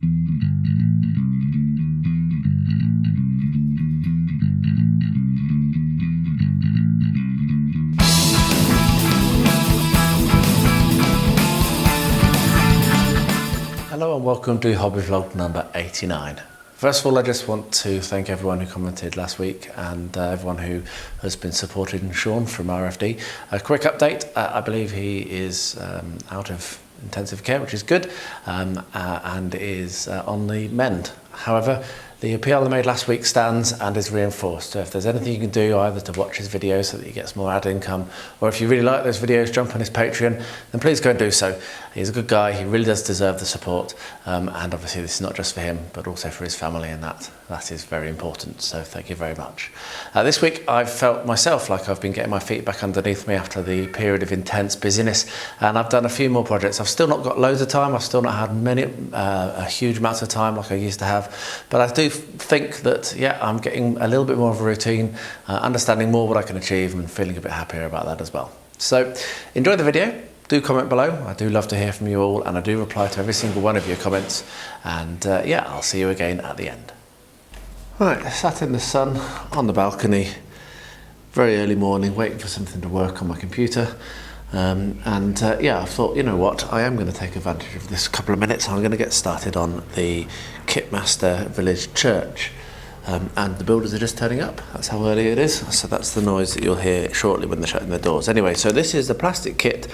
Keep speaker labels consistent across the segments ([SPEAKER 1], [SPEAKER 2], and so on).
[SPEAKER 1] Hello and welcome to Hobby Vlog number 89. First of all, I just want to thank everyone who commented last week and everyone who has been supporting Sean from RFD. A quick update, I believe he is out of intensive care, which is good, and is on the mend. However, the appeal I made last week stands and is reinforced. So if there's anything you can do either to watch his videos so that he gets more ad income, or if you really like those videos, jump on his Patreon, then please go and do so. He's a good guy, he really does deserve the support, and obviously this is not just for him, but also for his family, and that is very important, so thank you very much. This week I've felt myself like I've been getting my feet back underneath me after the period of intense busyness, and I've done a few more projects. I've still not got loads of time, I've still not had a huge amount of time like I used to have, but I do think that, yeah, I'm getting a little bit more of a routine, understanding more what I can achieve and feeling a bit happier about that as well. So enjoy the video. Do comment below. I do love to hear from you all, and I do reply to every single one of your comments, and yeah, I'll see you again at the end. Right, sat in the sun on the balcony, very early morning, waiting for something to work on my computer, yeah, I thought, you know what, I am going to take advantage of this couple of minutes. I'm going to get started on the Kitmaster Village Church, and the builders are just turning up. That's how early it is, so that's the noise that you'll hear shortly when they're shutting their doors. Anyway, so this is the plastic kit,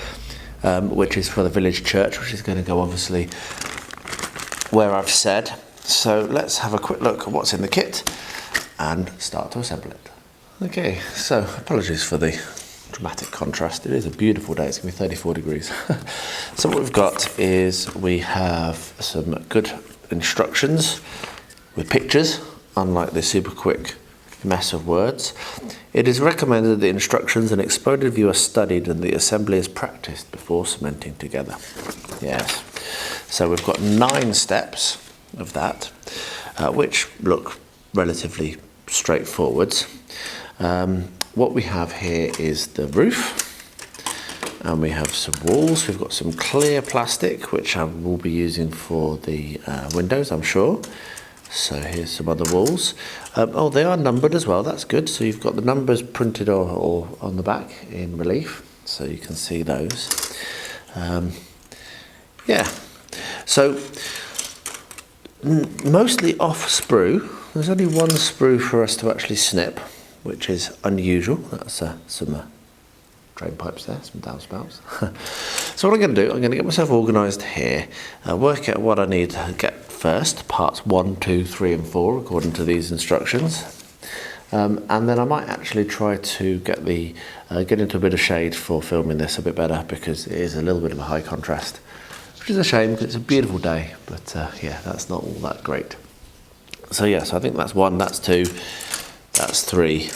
[SPEAKER 1] which is for the village church, which is going to go obviously where I've said. So let's have a quick look at what's in the kit and start to assemble it. Okay, so apologies for the dramatic contrast. It is a beautiful day. It's going to be 34 degrees. So what we've got is we have some good instructions with pictures, unlike the super quick mess of words. It is recommended that the instructions and exploded view are studied and the assembly is practiced before cementing together. Yes. So we've got 9 steps of that, which look relatively straightforward. What we have here is the roof, and we have some walls. We've got some clear plastic, which I will be using for the windows, I'm sure. So here's some other walls. Oh, they are numbered as well, that's good. So you've got the numbers printed or on the back in relief, so you can see those. Yeah, so mostly off sprue. There's only one sprue for us to actually snip, which is unusual. That's some drain pipes there, some downspouts. So what I'm going to do, I'm going to get myself organised here, work out what I need to get first, parts 1, 2, 3 and 4 according to these instructions, and then I might actually try to get into a bit of shade for filming this a bit better, because it is a little bit of a high contrast, which is a shame because it's a beautiful day, but yeah, that's not all that great. So yeah, so I think that's 1, that's 2, that's 3,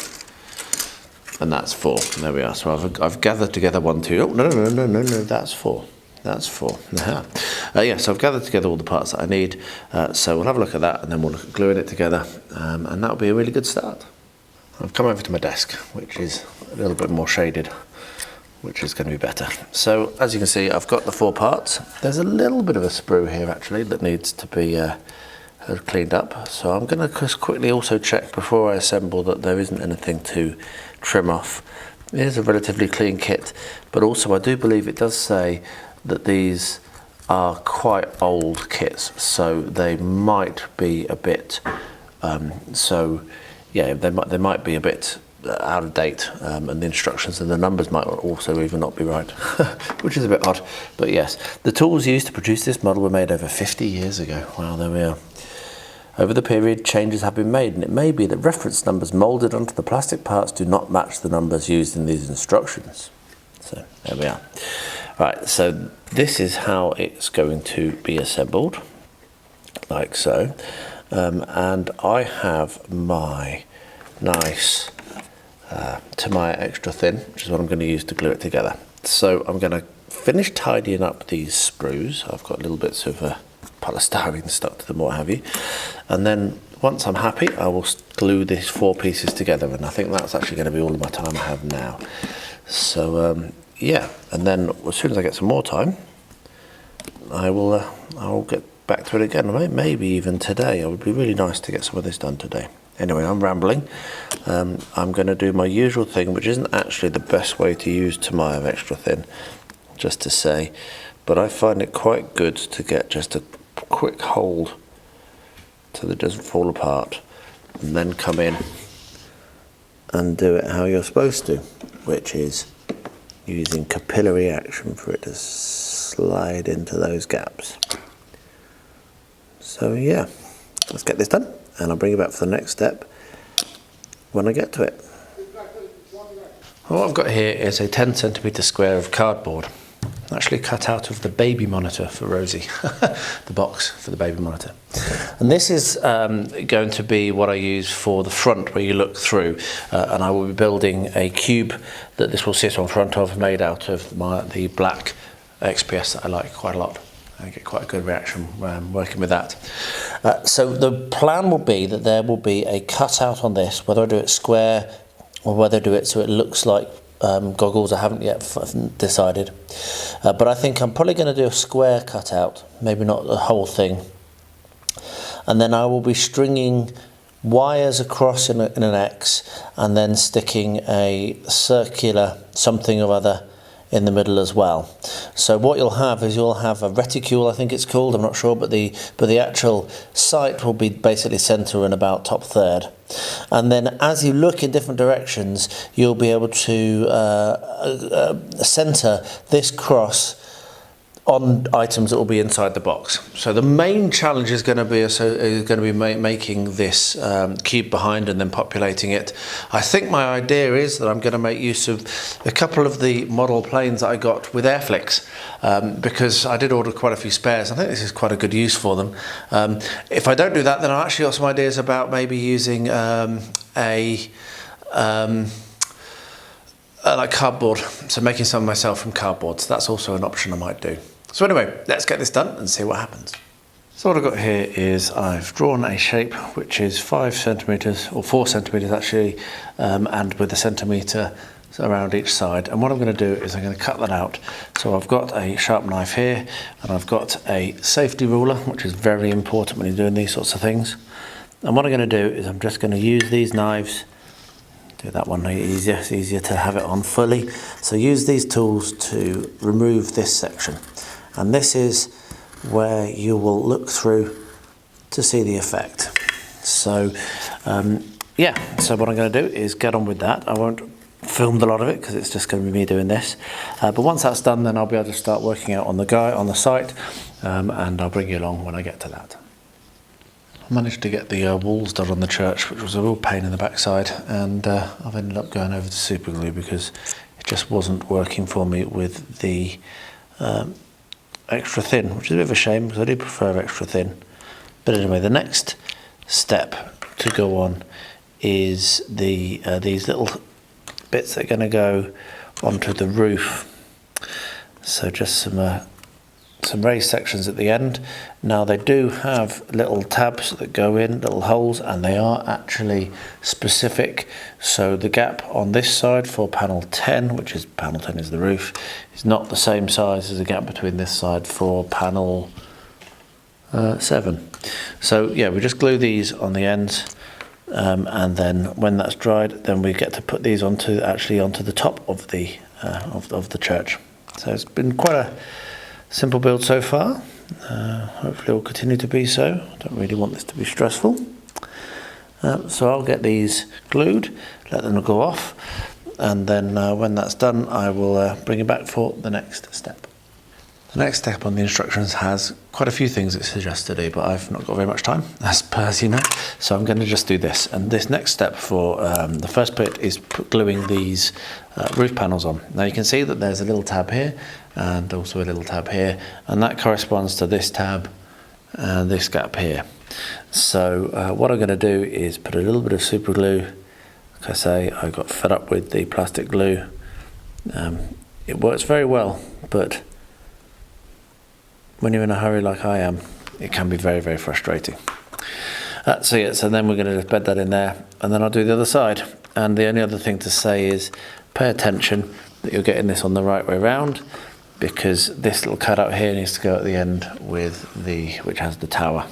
[SPEAKER 1] and that's 4. There we are. So I've gathered together 1, 2. Oh no, that's 4. That's 4. Yeah, so I've gathered together all the parts that I need. So we'll have a look at that, and then we'll look at gluing it together, and that'll be a really good start. I've come over to my desk, which is a little bit more shaded, which is going to be better. So as you can see, I've got the 4 parts. There's a little bit of a sprue here actually that needs to be cleaned up. So I'm going to just quickly also check before I assemble that there isn't anything to trim off. It is a relatively clean kit, but also I do believe it does say that these are quite old kits, so they might be a bit yeah, they might be a bit out of date, and the instructions and the numbers might also even not be right, which is a bit odd. But yes, the tools used to produce this model were made over 50 years ago. Wow, there we are. Over the period, changes have been made, and it may be that reference numbers moulded onto the plastic parts do not match the numbers used in these instructions. So there we are. Right, so this is how it's going to be assembled, like so. And I have my nice Tamiya extra thin, which is what I'm going to use to glue it together. So I'm going to finish tidying up these sprues. I've got little bits of polystyrene stuck to them, what have you. And then once I'm happy, I will glue these 4 pieces together, and I think that's actually going to be all of my time I have now. So yeah, and then as soon as I get some more time, I will get back to it again, maybe even today. It would be really nice to get some of this done today. Anyway, I'm rambling. I'm going to do my usual thing, which isn't actually the best way to use Tamiya extra thin, just to say, but I find it quite good to get just a quick hold so that it doesn't fall apart, and then come in and do it how you're supposed to, which is using capillary action for it to slide into those gaps. So yeah, let's get this done, and I'll bring you back for the next step when I get to it. What I've got here is a 10cm square of cardboard, actually cut out of the baby monitor for Rosie, the box for the baby monitor. And this is going to be what I use for the front where you look through, and I will be building a cube that this will sit on front of, made out of the black XPS that I like quite a lot. I get quite a good reaction when working with that. So the plan will be that there will be a cutout on this, whether I do it square or whether I do it so it looks like goggles. I haven't yet decided, but I think I'm probably going to do a square cutout, maybe not the whole thing, and then I will be stringing wires across in an X, and then sticking a circular something or other in the middle as well. So what you'll have is you'll have a reticule, I think it's called, I'm not sure, but the actual sight will be basically centre and about top third. And then as you look in different directions, you'll be able to centre this cross on items that will be inside the box. So the main challenge is going to be making this cube behind and then populating it. I think my idea is that I'm going to make use of a couple of the model planes that I got with Airflix, because I did order quite a few spares. I think this is quite a good use for them. If I don't do that, then I actually got some ideas about maybe using like cardboard, so making some myself from cardboard. So that's also an option I might do. So anyway, let's get this done and see what happens. So what I've got here is I've drawn a shape which is 5 centimetres, or 4 centimetres actually, and with a centimetre around each side. And what I'm going to do is I'm going to cut that out. So I've got a sharp knife here, and I've got a safety ruler, which is very important when you're doing these sorts of things. And what I'm going to do is I'm just going to use these knives. Do that one easier, it's easier to have it on fully. So use these tools to remove this section. And this is where you will look through to see the effect. So yeah, so what I'm going to do is get on with that. I won't film a lot of it because it's just going to be me doing this. But once that's done, then I'll be able to start working out on the site, and I'll bring you along when I get to that. I managed to get the walls done on the church, which was a real pain in the backside, and I've ended up going over to super glue because it just wasn't working for me with the extra thin, which is a bit of a shame because I do prefer extra thin. But anyway, the next step to go on is these little bits that are going to go onto the roof. So just some raised sections at the end. Now they do have little tabs that go in, little holes, and they are actually specific. So the gap on this side for panel 10, which is panel 10 is the roof, is not the same size as the gap between this side for panel 7. So yeah, we just glue these on the ends, and then when that's dried, then we get to put these onto the top of the church. So it's been quite a simple build so far. Hopefully it will continue to be so. I don't really want this to be stressful. So I'll get these glued, let them go off, and then when that's done, I will bring it back for the next step. The next step on the instructions has quite a few things it suggests to do, but I've not got very much time, as you know, so I'm going to just do this. And this next step for the first bit is gluing these roof panels on. Now you can see that there's a little tab here and also a little tab here, and that corresponds to this tab and this gap here. So what I'm going to do is put a little bit of super glue. Like I say, I got fed up with the plastic glue. It works very well, but when you're in a hurry like I am, it can be very, very frustrating. So yeah, so then we're going to just bed that in there, and then I'll do the other side. And the only other thing to say is pay attention that you're getting this on the right way round, because this little cutout here needs to go at the end with which has the tower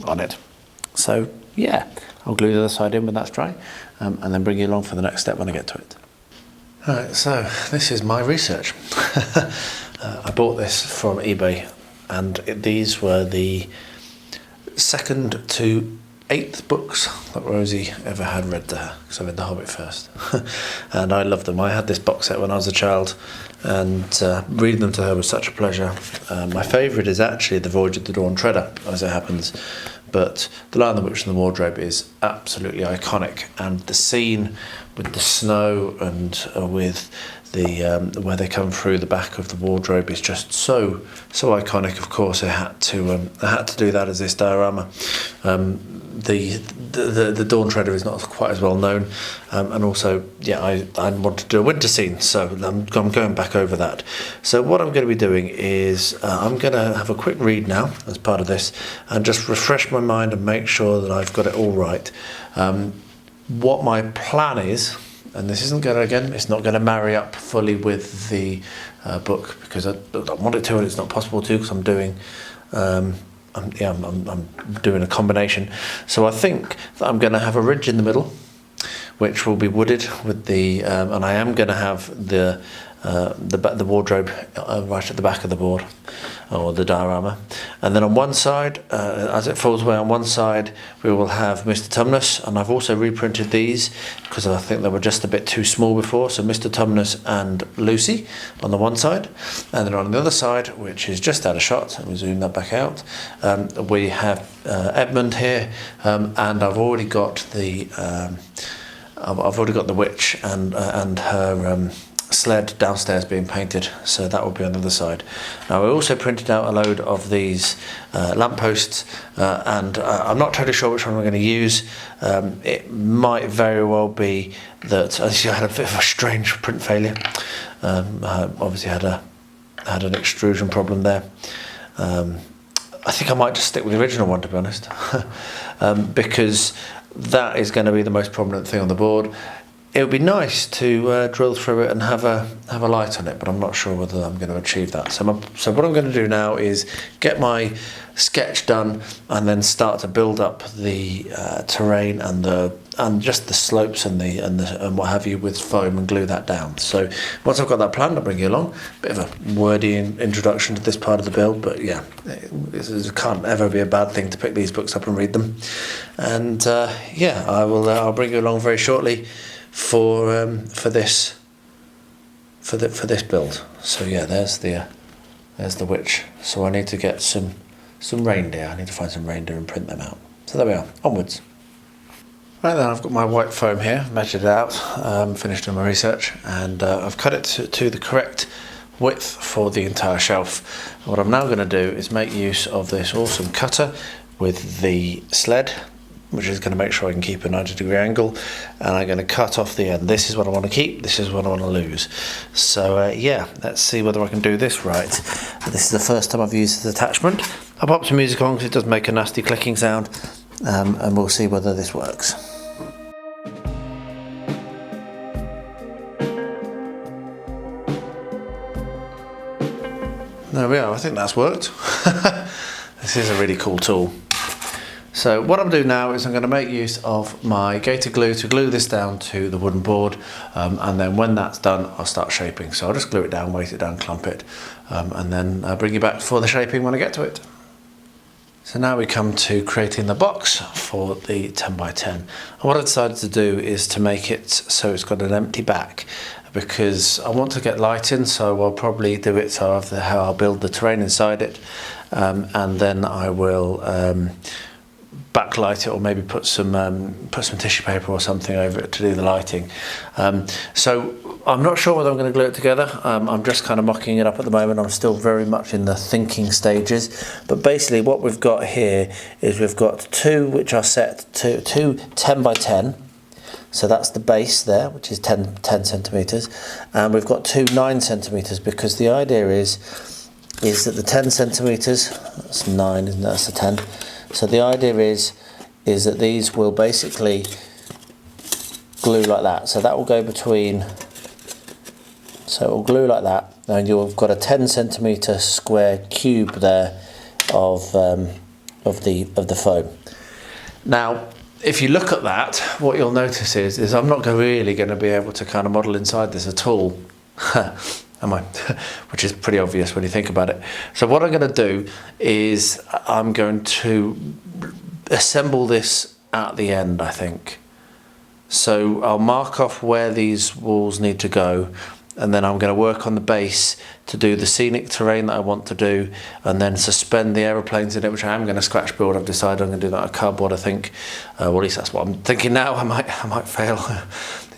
[SPEAKER 1] on it. So yeah, I'll glue the other side in when that's dry, and then bring you along for the next step when I get to it. Alright, so this is my research. I bought this from eBay, and these were the 2nd to 8th books that Rosie ever had read to her, because I read The Hobbit first. And I loved them. I had this box set when I was a child, and reading them to her was such a pleasure. My favourite is actually The Voyage of the Dawn Treader, as it happens, but The Lion, the Witch and the Wardrobe is absolutely iconic, and the scene with the snow and with the where they come through the back of the wardrobe is just so iconic. Of course, I had to do that as this diorama. The Dawn Treader is not quite as well known, and also, yeah, I want to do a winter scene, so I'm going back over that. So what I'm going to be doing is I'm going to have a quick read now as part of this, and just refresh my mind and make sure that I've got it all right. What my plan is, and this isn't going to, again, it's not going to marry up fully with the book, because I want it to, and it's not possible to, because I'm doing I'm doing a combination. So I think that I'm going to have a ridge in the middle, which will be wooded with the, and I am going to have the wardrobe right at the back of the board, or the diorama. And then on one side, as it falls away on one side, we will have Mr. Tumnus, and I've also reprinted these because I think they were just a bit too small before. So Mr. Tumnus and Lucy on the one side, and then on the other side, which is just out of shot, and we zoom that back out, we have Edmund here, and I've already got the witch and her sled downstairs being painted, so that will be on the other side. Now I also printed out a load of these lampposts, and I'm not totally sure which one I'm going to use. It might very well be that I had a bit of a strange print failure. Obviously had an extrusion problem there. I think I might just stick with the original one, to be honest, because that is going to be the most prominent thing on the board. It would be nice to drill through it and have a light on it, but I'm not sure whether I'm going to achieve that. So what I'm going to do now is get my sketch done, and then start to build up the terrain and just the slopes and what have you with foam, and glue that down. So once I've got that planned, I'll bring you along. Bit of a wordy introduction to this part of the build, but yeah, it can't ever be a bad thing to pick these books up and read them. And yeah, I'll bring you along very shortly for this build. So yeah, there's the witch. So I need to get some reindeer. I need to find some reindeer and print them out. So there we are, onwards. Right then, I've got my white foam here, measured it out, finished doing my research, and I've cut it to the correct width for the entire shelf. And what I'm now going to do is make use of this awesome cutter with the sled, which is going to make sure I can keep a 90-degree angle, and I'm going to cut off the end. This is what I want to keep, this is what I want to lose. So yeah, let's see whether I can do this right. This is the first time I've used this attachment. I popped some music on because it does make a nasty clicking sound, and we'll see whether this works. There we are, I think that's worked. This is a really cool tool. So what I'm going to do now is I'm going to make use of my gator glue to glue this down to the wooden board, and then when that's done I'll start shaping. So I'll just glue it down, weight it down, clump it, and then I'll bring you back for the shaping when I get to it. So now we come to creating the box for the 10x10. And what I decided to do is to make it so it's got an empty back, because I want to get light in, so I'll probably do it so how I'll build the terrain inside it, and then I will backlight it, or maybe put some tissue paper or something over it to do the lighting. So I'm not sure whether I'm going to glue it together. I'm just kind of mocking it up at the moment. I'm still very much in the thinking stages. But basically what we've got here is we've got two which are set to two 10x10. So that's the base there, which is 10 centimetres. And we've got two 9 centimetres, because the idea is that the 10 centimetres, that's 9, isn't it? That's the 10. So the idea is that these will basically glue like that. So that will go between, so it will glue like that, and you've got a 10 centimetre square cube there of the foam. Now, if you look at that, what you'll notice is I'm not really going to be able to kind of model inside this at all. Am I? Which is pretty obvious when you think about it. So what I'm going to do is I'm going to assemble this at the end, I think. So I'll mark off where these walls need to go, and then I'm going to work on the base to do the scenic terrain that I want to do, and then suspend the aeroplanes in it, which I am going to scratch build. I've decided I'm going to do that on cardboard, I think. Well, at least that's what I'm thinking now. I might fail.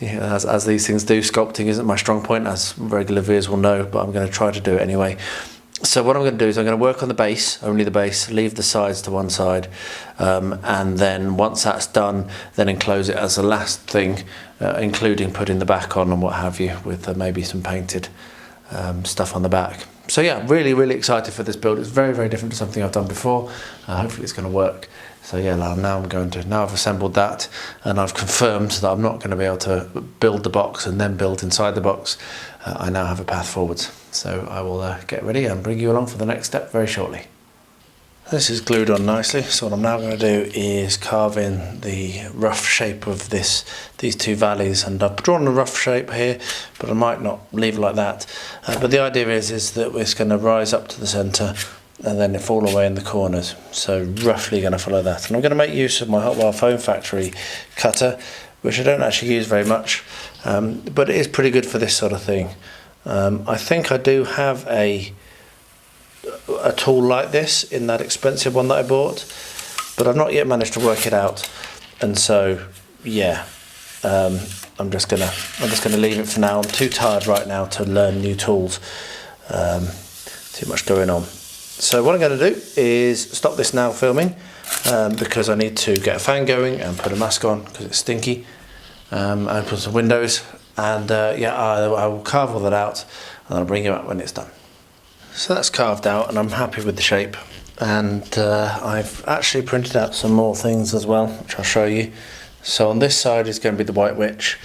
[SPEAKER 1] Yeah, as these things do. Sculpting isn't my strong point, as regular viewers will know, but I'm going to try to do it anyway. So what I'm going to do is I'm going to work on the base, only the base, leave the sides to one side, and then once that's done, then enclose it as the last thing, including putting the back on and what have you, with maybe some painted stuff on the back. So yeah, really excited for this build. It's very different to something I've done before. Hopefully it's going to work. So yeah, now I've assembled that, and I've confirmed that I'm not going to be able to build the box and then build inside the box. I now have a path forwards. So I will get ready and bring you along for the next step very shortly. This is glued on nicely, so what I'm now going to do is carve in the rough shape of these two valleys, and I've drawn a rough shape here, but I might not leave it like that. But the idea is that it's going to rise up to the centre and then fall away in the corners, so roughly going to follow that. And I'm going to make use of my Hot Wire Foam Factory cutter, which I don't actually use very much, but it is pretty good for this sort of thing. I think I do have a tool like this in that expensive one that I bought, but I've not yet managed to work it out, and so yeah, I'm just gonna leave it for now. I'm too tired right now to learn new tools. Too much going on. So what I'm going to do is stop this now filming, because I need to get a fan going and put a mask on because it's stinky, open some windows, and yeah, I will carve all that out and I'll bring you up when it's done. So that's carved out and I'm happy with the shape, and I've actually printed out some more things as well, which I'll show you. So on this side is going to be the White Witch,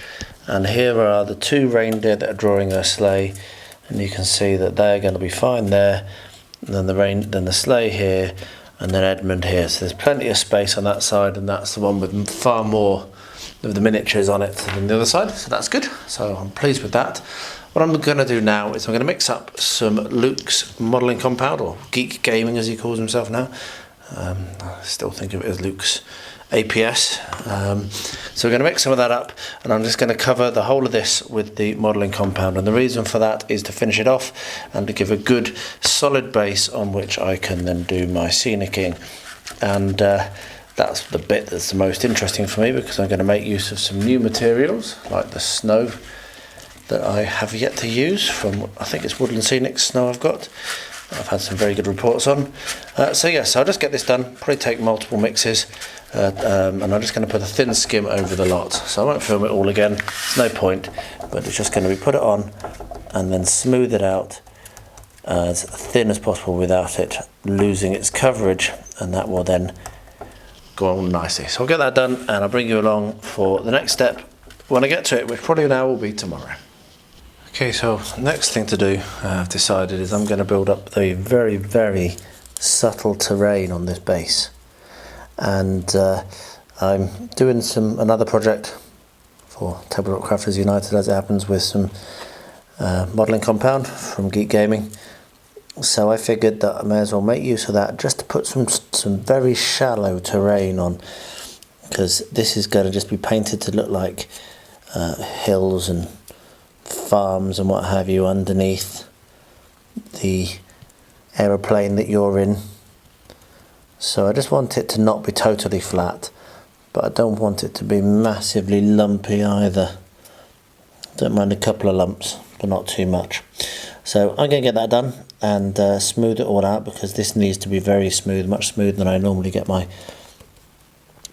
[SPEAKER 1] and here are the two reindeer that are drawing their sleigh, and you can see that they're going to be fine there, and then the sleigh here, and then Edmund here. So there's plenty of space on that side, and that's the one with far more of the miniatures on it than the other side, so that's good. So I'm pleased with that. What I'm going to do now is I'm going to mix up some Luke's modelling compound, or Geek Gaming as he calls himself now. I still think of it as Luke's APS. So we're going to mix some of that up, and I'm just going to cover the whole of this with the modelling compound, and the reason for that is to finish it off and to give a good solid base on which I can then do my scenicking. And that's the bit that's the most interesting for me, because I'm going to make use of some new materials like the snow that I have yet to use from, I think it's Woodland Scenic snow I've got. I've had some very good reports on. So yes, I'll just get this done, probably take multiple mixes, and I'm just going to put a thin skim over the lot. So I won't film it all again, there's no point, but it's just going to be put it on and then smooth it out as thin as possible without it losing its coverage, and that will then go on nicely. So I'll get that done and I'll bring you along for the next step when I get to it, which probably now will be tomorrow. Okay, so next thing to do, I've decided, is I'm going to build up the very subtle terrain on this base, and I'm doing another project for Tabletop Crafters United, as it happens, with some modelling compound from Geek Gaming. So I figured that I may as well make use of that just to put some very shallow terrain on, because this is going to just be painted to look like hills and farms and what have you underneath the aeroplane that you're in. So I just want it to not be totally flat, but I don't want it to be massively lumpy either. Don't mind a couple of lumps, but not too much. So I'm going to get that done and smooth it all out, because this needs to be very smooth, much smoother than I normally get my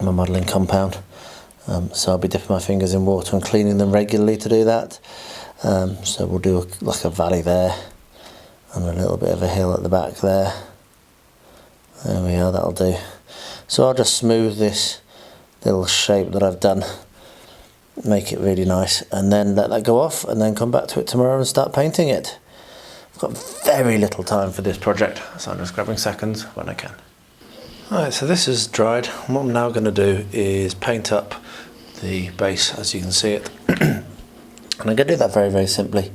[SPEAKER 1] modelling compound. So I'll be dipping my fingers in water and cleaning them regularly to do that. So we'll do like a valley there and a little bit of a hill at the back there. There we are, that'll do. So I'll just smooth this little shape that I've done, make it really nice, and then let that go off, and then come back to it tomorrow and start painting it. got very little time for this project, so I'm just grabbing seconds when I can. Alright, so this is dried. What I'm now going to do is paint up the base as you can see it. And I'm going to do that very, very simply.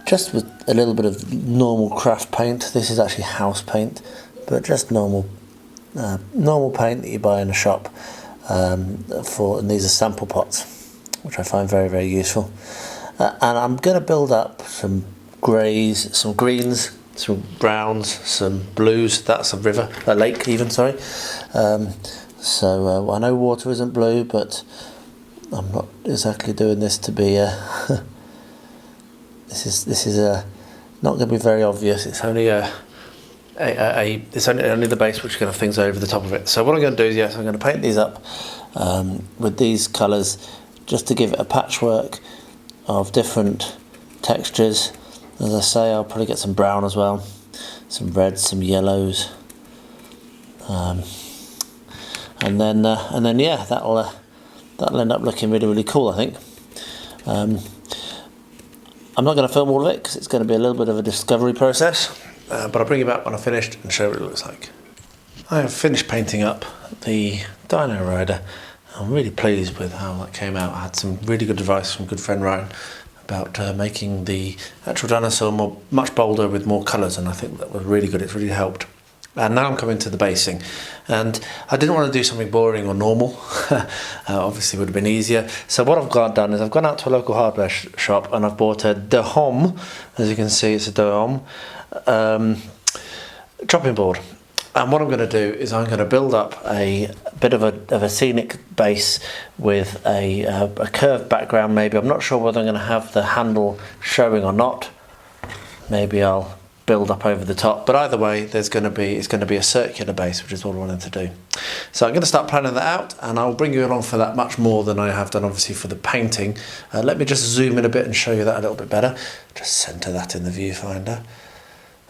[SPEAKER 1] Just with a little bit of normal craft paint. This is actually house paint, but just normal paint that you buy in a shop. And these are sample pots, which I find very, very useful. And I'm going to build up some greys, some greens, some browns, some blues. That's a river, a lake even, sorry. So I know water isn't blue, but I'm not exactly doing this to be this is not going to be very obvious. It's only it's only the base which is going to have things over the top of it. So what I'm going to do is, yes, I'm going to paint these up with these colours just to give it a patchwork of different textures. As I say, I'll probably get some brown as well, some reds, some yellows, and then yeah, that'll end up looking really, really cool, I think. I'm not going to film all of it because it's going to be a little bit of a discovery process, but I'll bring you back when I've finished and show you what it looks like. I have finished painting up the Dino Rider. I'm really pleased with how that came out. I had some really good advice from good friend Ryan about making the actual dinosaur much bolder with more colours, and I think that was really good. It's really helped. And now I'm coming to the basing, and I didn't want to do something boring or normal. Obviously it would have been easier. So what I've done is I've gone out to a local hardware shop and I've bought a dioramas. As you can see, it's a dioramas chopping board. And what I'm going to do is I'm going to build up a bit of a scenic base with a curved background. Maybe I'm not sure whether I'm going to have the handle showing or not. Maybe I'll build up over the top, but either way it's going to be a circular base, which is what I wanted to do. So I'm going to start planning that out, and I'll bring you along for that much more than I have done obviously for the painting. Let me just zoom in a bit and show you that a little bit better. Just centre that in the viewfinder.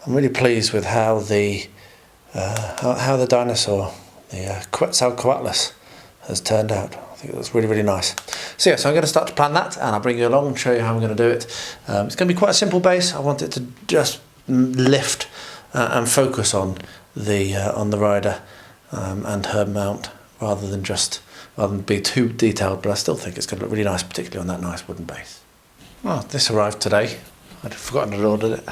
[SPEAKER 1] I'm really pleased with how the dinosaur, the Quetzalcoatlus, has turned out. I think it looks really, really nice. So yeah, so I'm going to start to plan that, and I'll bring you along and show you how I'm going to do it. It's going to be quite a simple base. I want it to just lift and focus on the rider and her mount rather than be too detailed, but I still think it's going to look really nice, particularly on that nice wooden base. Well, this arrived today. I'd forgotten I'd ordered it,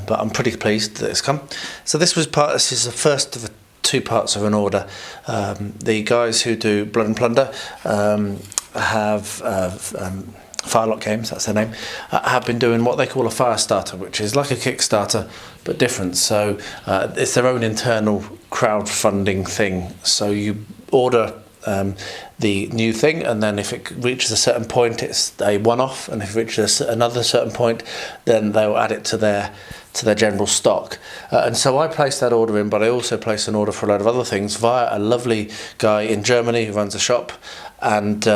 [SPEAKER 1] but I'm pretty pleased that it's come. So this is the first of the two parts of an order. The guys who do Blood and Plunder have Firelock Games, that's their name, have been doing what they call a fire starter, which is like a Kickstarter but different. So it's their own internal crowdfunding thing. So you order the new thing, and then if it reaches a certain point, it's a one-off, and if it reaches another certain point, then they'll add it to their general stock. And so I placed that order in, but I also placed an order for a load of other things via a lovely guy in Germany who runs a shop and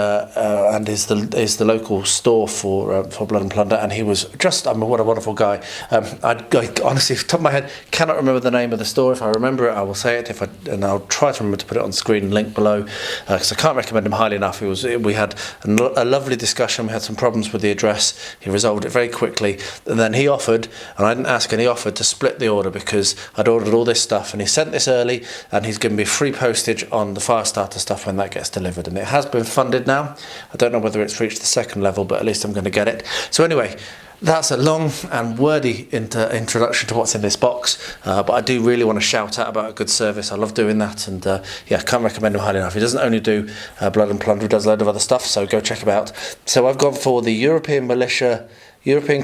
[SPEAKER 1] is the local store for Blood and Plunder, and he was just, what a wonderful guy. I honestly, off the top of my head, cannot remember the name of the store. If I remember it, I will say it. And I'll try to remember to put it on screen, link below, because I can't recommend him highly enough. We had a lovely discussion. We had some problems with the address. He resolved it very quickly, and then he offered, and I didn't ask, and he offered to split the order because I'd ordered all this stuff, and he sent this early, and he's given me free postage on the Firestarter stuff when that gets delivered, and it has been funded now. I don't know whether it's reached the second level, but at least I'm going to get it. So anyway, that's a long and wordy introduction to what's in this box, but I do really want to shout out about a good service. I love doing that, and yeah, can't recommend him highly enough. He doesn't only do Blood and Plunder, he does a load of other stuff, so go check him out. So I've gone for the European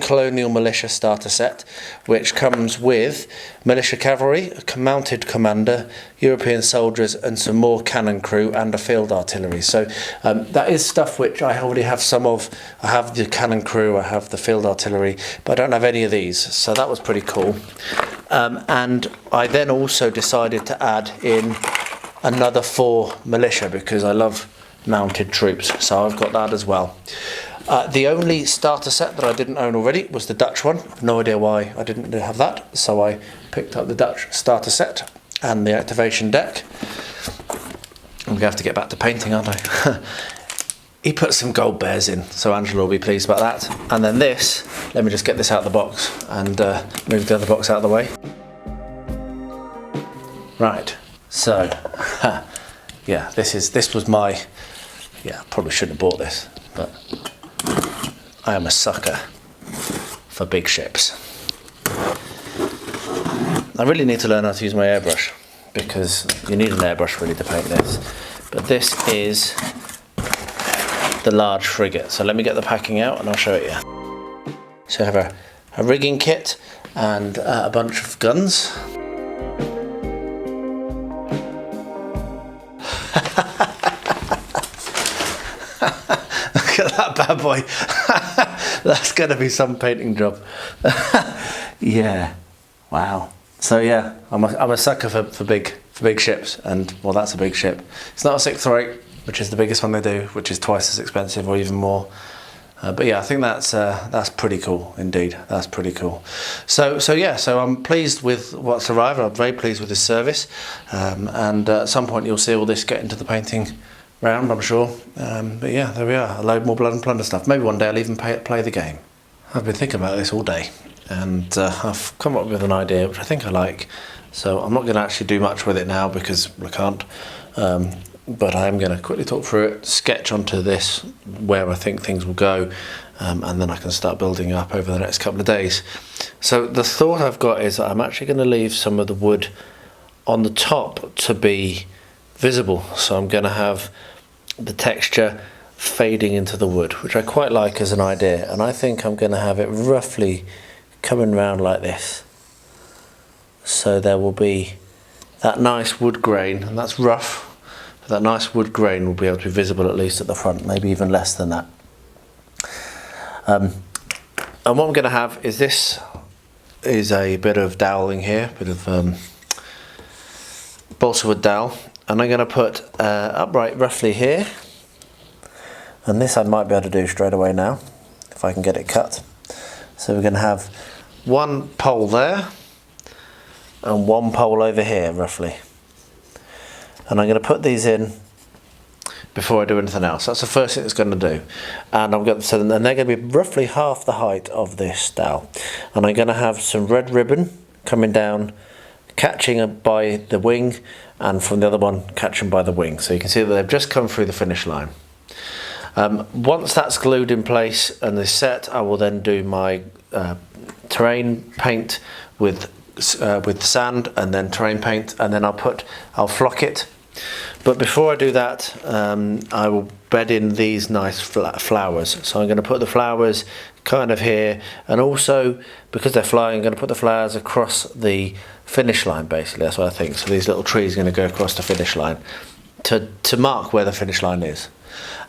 [SPEAKER 1] Colonial Militia starter set, which comes with militia cavalry, a mounted commander, European soldiers, and some more cannon crew and a field artillery. So that is stuff which I already have some of. I have the cannon crew, I have the field artillery, but I don't have any of these, so that was pretty cool. And I then also decided to add in another 4 militia because I love mounted troops, so I've got that as well. The only starter set that I didn't own already was the Dutch one. No idea why I didn't have that, so I picked up the Dutch starter set and the activation deck. I'm going to have to get back to painting, aren't I? he put some gold bears in, so Angela will be pleased about that. And then this, let me just get this out of the box and move the other box out of the way. Right, so, yeah, this was my, yeah, probably shouldn't have bought this, but I am a sucker for big ships. I really need to learn how to use my airbrush, because you need an airbrush really to paint this. But this is the large frigate. So let me get the packing out and I'll show it you. So I have a rigging kit and a bunch of guns. Look at that bad boy. That's gonna be some painting job. Yeah, wow. So yeah, I'm a sucker for big ships, and well, that's a big ship. It's not a 6 or 8, which is the biggest one they do, which is twice as expensive or even more. But yeah, I think that's pretty cool indeed. That's pretty cool. So yeah, so I'm pleased with what's arrived. I'm very pleased with this service, and at some point you'll see all this get into the painting round, I'm sure. But yeah, there we are. A load more Blood and Plunder stuff. Maybe one day I'll even play the game. I've been thinking about this all day, and I've come up with an idea which I think I like. So I'm not going to actually do much with it now because I can't. But I am going to quickly talk through it, sketch onto this where I think things will go, and then I can start building up over the next couple of days. So the thought I've got is that I'm actually going to leave some of the wood on the top to be visible. So I'm going to have the texture fading into the wood, which I quite like as an idea, and I think I'm going to have it roughly coming round like this. So there will be that nice wood grain, and that's rough. That nice wood grain will be able to be visible at least at the front, maybe even less than that. And what I'm going to have is this is a bit of doweling here, a bit of balsa wood dowel, and I'm going to put upright roughly here, and this I might be able to do straight away now if I can get it cut. So we're going to have one pole there and one pole over here roughly. And I'm going to put these in before I do anything else. That's the first thing it's going to do. And and they're going to be roughly half the height of this dowel. And I'm going to have some red ribbon coming down, catching by the wing, and from the other one catching by the wing. So you can see that they've just come through the finish line. Once that's glued in place and is set, I will then do my terrain paint with sand, and then terrain paint, and then I'll flock it. But before I do that, I will bed in these nice flowers. So I'm going to put the flowers kind of here, and also because they're flying, I'm going to put the flowers across the finish line. Basically, that's what I think. So these little trees are going to go across the finish line to mark where the finish line is.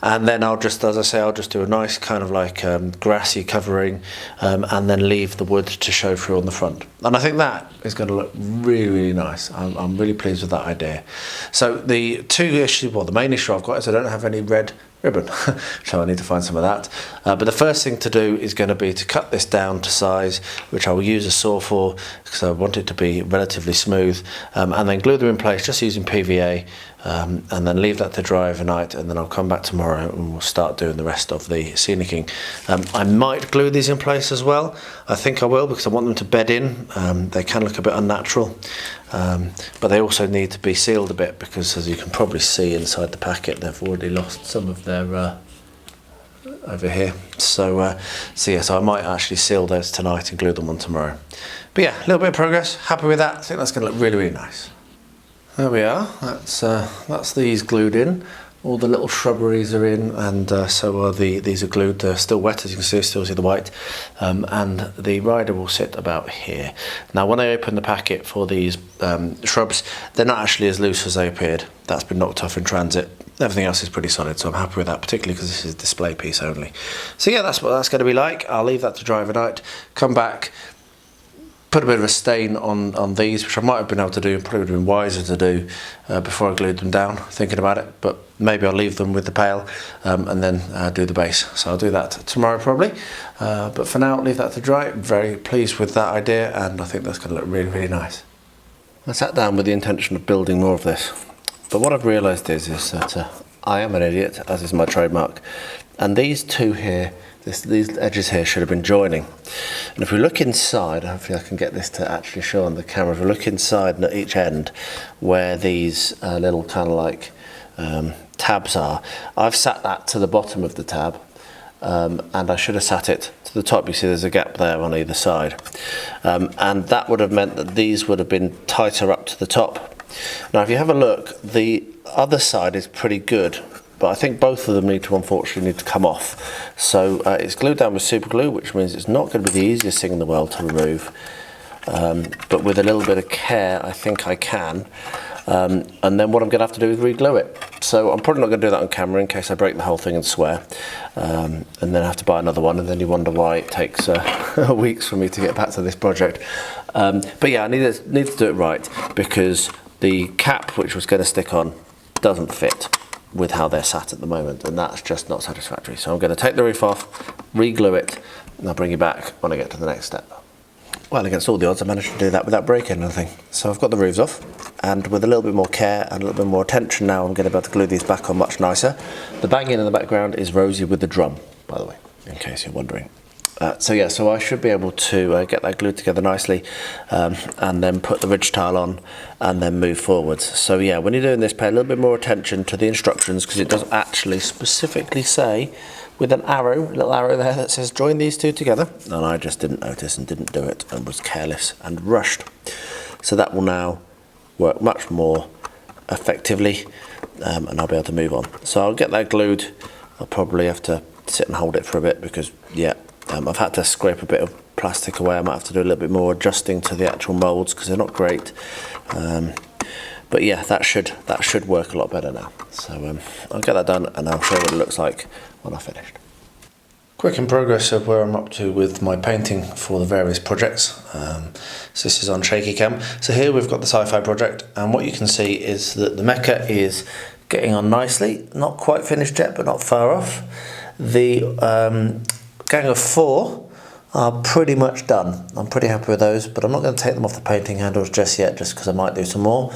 [SPEAKER 1] And then I'll just, as I say, I'll just do a nice kind of like grassy covering, and then leave the wood to show through on the front. And I think that is going to look really, really nice. I'm really pleased with that idea. So the two issues, well, the main issue I've got is I don't have any red ribbon, so I need to find some of that. But the first thing to do is going to be to cut this down to size, which I will use a saw for because I want it to be relatively smooth, and then glue them in place just using PVA, and then leave that to dry overnight, and then I'll come back tomorrow and we'll start doing the rest of the scenicking. I might glue these in place as well. I think I will, because I want them to bed in. They can look a bit unnatural, but they also need to be sealed a bit, because as you can probably see inside the packet, they've already lost some of their over here. So yeah, so I might actually seal those tonight and glue them on tomorrow. But yeah, a little bit of progress. Happy with that. I think that's going to look really, really nice. There we are. That's these glued in. All the little shrubberies are in, and so are these are glued. They're still wet, as you can see, still see the white. And the rider will sit about here. Now, when I open the packet for these shrubs, they're not actually as loose as they appeared. That's been knocked off in transit. Everything else is pretty solid, so I'm happy with that, particularly because this is a display piece only. So yeah, that's what that's going to be like. I'll leave that to dry overnight, come back, put a bit of a stain on these, which I might have been able to do, probably would have been wiser to do before I glued them down, thinking about it, but maybe I'll leave them with the pail and then do the base. So I'll do that tomorrow probably, but for now, leave that to dry. Very pleased with that idea, and I think that's going to look really, really nice. I sat down with the intention of building more of this, but what I've realised is that I am an idiot, as is my trademark. And these two here, these edges here should have been joining. And if we look inside, hopefully I can get this to actually show on the camera, if we look inside at each end where these little kind of like tabs are, I've sat that to the bottom of the tab, and I should have sat it to the top. You see there's a gap there on either side, and that would have meant that these would have been tighter up to the top. Now if you have a look, the other side is pretty good, but I think both of them unfortunately need to come off. So it's glued down with super glue, which means it's not going to be the easiest thing in the world to remove, but with a little bit of care I think I can. And then what I'm going to have to do is re-glue it. So I'm probably not going to do that on camera in case I break the whole thing and swear, and then I have to buy another one, and then you wonder why it takes weeks for me to get back to this project. But yeah, I need to do it right, because the cap which was going to stick on doesn't fit with how they're sat at the moment, and that's just not satisfactory. So I'm going to take the roof off, re-glue it, and I'll bring you back when I get to the next step. Well, against all the odds, I managed to do that without breaking anything. So I've got the roofs off, and with a little bit more care and a little bit more attention now, I'm going to be able to glue these back on much nicer. The banging in the background is Rosie with the drum, by the way, in case you're wondering. So yeah, so I should be able to get that glued together nicely, and then put the ridge tile on and then move forwards. So yeah, when you're doing this, pay a little bit more attention to the instructions, because it does actually specifically say with an arrow, a little arrow there that says join these two together, and I just didn't notice and didn't do it and was careless and rushed. So that will now work much more effectively, and I'll be able to move on. So I'll get that glued. I'll probably have to sit and hold it for a bit, because yeah, I've had to scrape a bit of plastic away. I might have to do a little bit more adjusting to the actual moulds, because they're not great. But yeah, that should work a lot better now. So I'll get that done, and I'll show you what it looks like when I've finished. Quick in progress of where I'm up to with my painting for the various projects. So this is on shaky cam. So here we've got the sci-fi project, and what you can see is that the mecha is getting on nicely. Not quite finished yet, but not far off. The gang of 4 are pretty much done. I'm pretty happy with those, but I'm not going to take them off the painting handles just yet, just because I might do some more.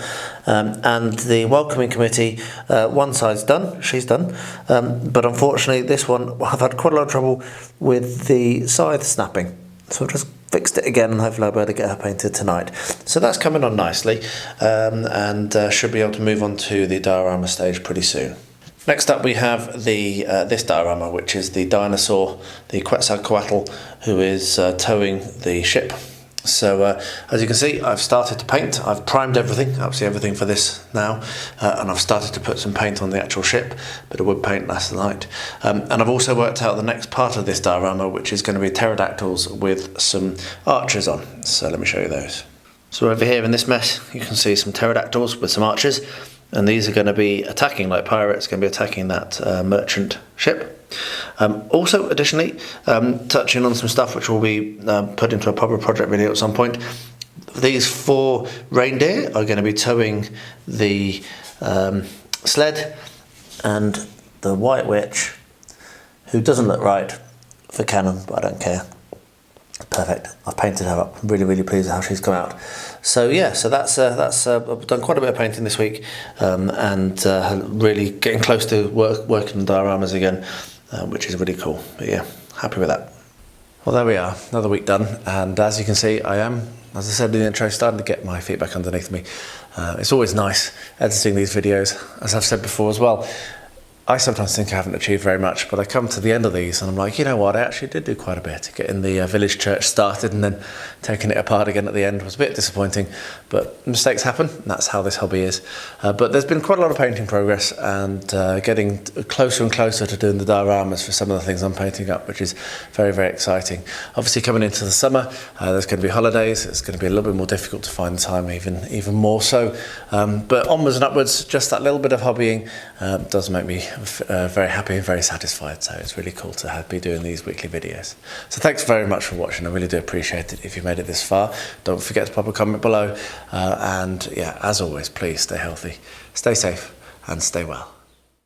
[SPEAKER 1] And the welcoming committee, one side's done, she's done, but unfortunately this one, I've had quite a lot of trouble with the scythe snapping, so I've just fixed it again, and hopefully I'll be able to get her painted tonight. So that's coming on nicely, and should be able to move on to the diorama stage pretty soon. Next up we have the this diorama, which is the dinosaur, the Quetzalcoatl, who is towing the ship. So as you can see, I've started to paint. I've primed everything, absolutely everything for this now, and I've started to put some paint on the actual ship, bit of wood paint last night. And I've also worked out the next part of this diorama, which is going to be pterodactyls with some archers on. So let me show you those. So over here in this mess, you can see some pterodactyls with some archers. And these are going to be attacking like pirates, going to be attacking that merchant ship. Also, additionally, touching on some stuff which will be put into a proper project video at some point. These 4 reindeer are going to be towing the sled, and the white witch, who doesn't look right for canon, but I don't care. Perfect. I've painted her up. I'm really, really pleased with how she's come out. So yeah, so that's I've done quite a bit of painting this week, and really getting close to working on dioramas again, which is really cool. But yeah, happy with that. Well, there we are, another week done, and as you can see, I am, as I said in the intro, starting to get my feet back underneath me. It's always nice editing these videos, as I've said before as well. I sometimes think I haven't achieved very much, but I come to the end of these and I'm like, you know what, I actually did do quite a bit. Getting the village church started and then taking it apart again at the end was a bit disappointing, but mistakes happen, and that's how this hobby is. But there's been quite a lot of painting progress, and getting closer and closer to doing the dioramas for some of the things I'm painting up, which is very, very exciting. Obviously coming into the summer, there's going to be holidays, it's going to be a little bit more difficult to find time, even more so. But onwards and upwards, just that little bit of hobbying does make me very happy and very satisfied, so it's really cool to be doing these weekly videos. So thanks very much for watching, I really do appreciate it. If you made it this far, don't forget to pop a comment below, and yeah, as always, please stay healthy, stay safe and stay well.